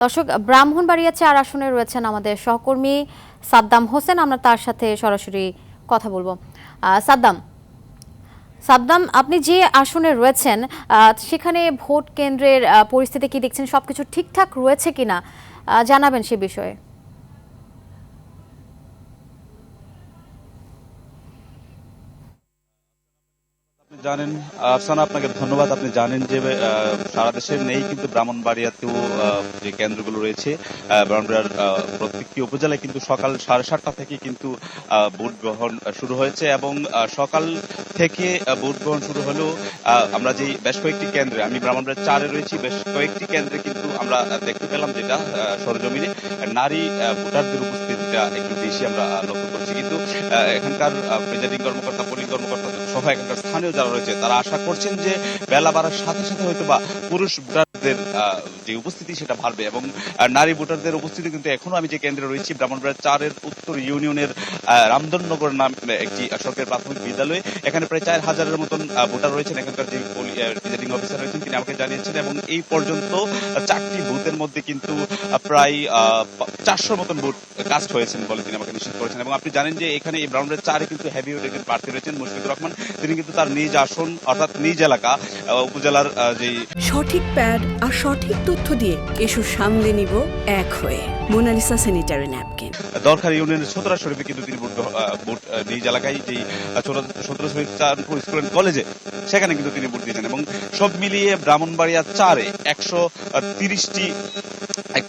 দর্শক, ব্রাহ্মণবাড়িয়া ৪ আসনে রয়েছেন আমাদের সহকর্মী সাদ্দাম হোসেন। আমরা তার সাথে সরাসরি কথা বলবো। সাদ্দাম, আপনি যে আসনে রয়েছেন সেখানে ভোট কেন্দ্রের পরিস্থিতি কি দেখছেন? সবকিছু ঠিকঠাক রয়েছে কিনা জানাবেন সে বিষয়ে। জানেন আফসানা, আপনাকে ধন্যবাদ। আপনি জানেন যে সারা দেশে নেই, কিন্তু ব্রাহ্মণবাড়িয়াতেও যে কেন্দ্রগুলো রয়েছে, ব্রাহ্মণবাড়িয়ার প্রত্যেকটি উপজেলায় কিন্তু সকাল 7:30 থেকে কিন্তু ভোট গ্রহণ শুরু হয়েছে এবং সকাল থেকে ভোট গ্রহণ শুরু হলেও আমরা যে বেশ কয়েকটি কেন্দ্রে, আমি ব্রাহ্মণবাড়িয়া 4-এ রয়েছি, বেশ কয়েকটি কেন্দ্রে কিন্তু আমরা দেখতে পেলাম যেটা সরজমিনে নারী ভোটারদের উপস্থিতিটা একটু বেশি আমরা লক্ষ্য করছি। কিন্তু এখানকার প্রিজাইডিং কর্মকর্তা, পোলিং কর্মকর্তা সহ এখানকার স্থানীয় যারা রয়েছে তারা আশা করছেন যে বেলা বাড়ার সাথে সাথে হয়তো বা পুরুষ ভোটারদের যে উপস্থিতি সেটা বাড়বে এবং নারী ভোটারদের উপস্থিতি কিন্তু এখনো, আমি যে কেন্দ্রে রয়েছি ব্রাহ্মণবাড়িয়া 4-এর উত্তর ইউনিয়নের রামধননগর নাম একটি সরকারি প্রাথমিক বিদ্যালয়, এখানে প্রায় 4,000-এর মতন ভোটার রয়েছেন। এখানকার যে প্রিজাইডিং অফিসার রয়েছেন তিনি আমাকে জানিয়েছেন এবং এই পর্যন্ত 4টি বুথের মধ্যে কিন্তু প্রায় 400 মতন ভোট কাস্ট হয়েছেন বলে তিনি আমাকে নিশ্চিত করেছেন। এবং আপনি জানেন যে এখানে এই ব্রাহ্মণবাড়িয়া 4-এ কিন্তু হেভি ওয়েট একজন প্রার্থী রয়েছেন মুশফিকুর রহমান। তিনি কিন্তু তার নিজ আসন অর্থাৎ নিজ এলাকা উপজেলার যে সঠিক প্যাড আর সঠিক তথ্য দিয়ে এসব সামলে নিব এক হয়ে। Monalisa sanitary napkin. দরকার ইউনিয়নের ছোটরা শরীফে কিন্তু তিনি ভোট নিজ এলাকায় যেই ছোটরা শরীফ চাঁদপুর স্কুল অ্যান্ড কলেজে, সেখানে কিন্তু তিনি ভোট দিয়েছেন। এবং সব মিলিয়ে ব্রাহ্মণবাড়িয়া 4-এ 130টি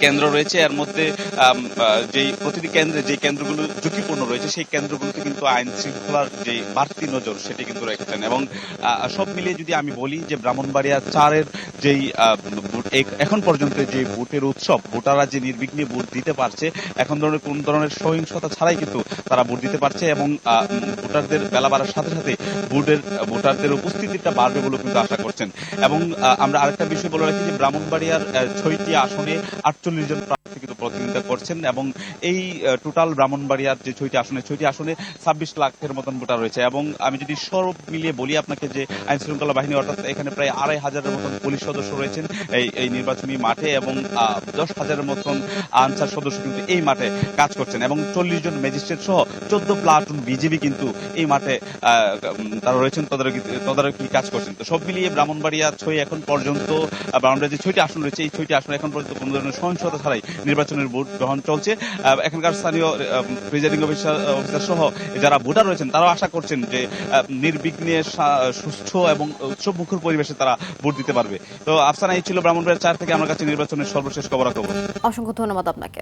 কেন্দ্র রয়েছে। এর মধ্যে যেই প্রতিটি কেন্দ্রে যে কেন্দ্রগুলো ঝুঁকিপূর্ণ রয়েছে সেই কেন্দ্রগুলোতে কিন্তু আইন শৃঙ্খলার যে বাড়তি নজর সেটি কিন্তু রেখেছেন। এবং সব মিলিয়ে যদি আমি বলি যে ব্রাহ্মণবাড়িয়া 4-এর যেই এখন পর্যন্ত যে ভোটের উৎসব, ভোটাররা যে নির্বিঘ্নে ভোট দিতে পারছে, এখন কোন ধরনের সহিংসতা ছাড়াই কিন্তু তারা ভোট দিতে পারছে এবং ভোটারদের বেলা বাড়ার সাথে সাথে ভোটারদের উপস্থিতিটা বাড়বে বলে কিন্তু আশা করছেন। এবং আমরা আরেকটা বিষয় বলে রাখি যে ব্রাহ্মণবাড়িয়ার 6টি আসনে 48 জন প্রার্থী কিন্তু প্রতিনিধিত্ব করছেন এবং এই টোটাল ব্রাহ্মণবাড়িয়ার যে 6টি আসনে 26 লাখের মতন ভোটার রয়েছে। এবং আমি যদি সব মিলিয়ে বলি আপনাকে যে আইন শৃঙ্খলা বাহিনী, অর্থাৎ এখানে প্রায় 2,500-এর মতন পুলিশ সদস্য রয়েছেন এই নির্বাচনী মাঠে এবং 10,000-এর মতন আনসার সদস্য কিন্তু এই মাঠে কাজ করছেন এবং 40 জন ম্যাজিস্ট্রেট সহ 14 প্লাটুন বিজিবি কিন্তু এই মাঠে তারা রয়েছেন, তদারকি কাজ করছেন। তো সব মিলিয়ে ব্রাহ্মণবাড়িয়া 6 এখন পর্যন্ত, ব্রাহ্মণবাড়িয়া যে 6টি আসন রয়েছে এই 6টি আসনে এখন পর্যন্ত কোনো ধরনের সহিংসতা ছাড়াই নির্বাচনের ভোট গ্রহণ চলছে। এখানকার স্থানীয় প্রিজাইডিং অফিসার সহ যারা ভোটার রয়েছেন তারাও আশা করছেন যে নির্বিঘ্নে সুস্থ এবং উৎসবমুখর পরিবেশে তারা ভোট দিতে পারবে। তো আফসানা, এই ছিল ব্রাহ্মণবাড়িয়া 4 থেকে আমার কাছে নির্বাচনের সর্বশেষ খবরাখবর। অসংখ্য ধন্যবাদ আপনাকে।